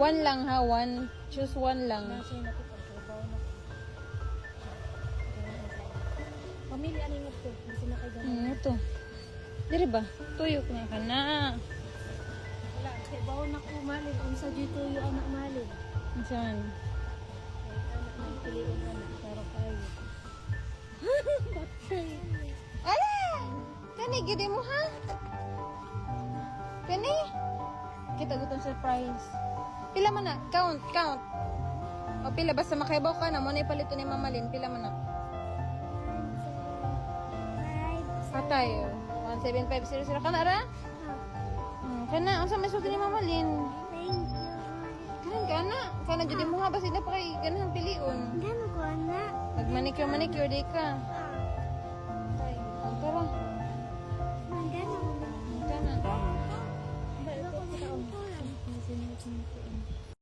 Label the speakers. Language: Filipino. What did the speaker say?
Speaker 1: One lang ha, one. Choose one lang.
Speaker 2: Nasa na ko pagtrabaho na. Pamilya ano yung ito? Gusto na kayo ganun.
Speaker 1: Ito. Diri ba? Tuyok na ka na.
Speaker 2: Wala, kaya baon na ko malin. Kung sa dito yung anak malin.
Speaker 1: Saan?
Speaker 2: Anak na piliin na na. Pero kayo. Patay.
Speaker 1: Ala! Kani, gidi mo ha? Kani? Kita gutong surprise. Pila man na? Count, count. O pila, basta makaibaw ka na. Muna ipalito ni Mama Lynn. Pila man na? Patay. 17500 ka na ra? Kana, ang sa may suti ni Mama Lynn. Kanan ka na. Kana dyan mo ha. Basta na pa kay ganang piliun.
Speaker 3: Gano'n ko, anak.
Speaker 1: Mag-manicure, di ka. Patay. Ang tara.
Speaker 3: Gano'n.
Speaker 1: Kana.
Speaker 2: Ba, ito kita.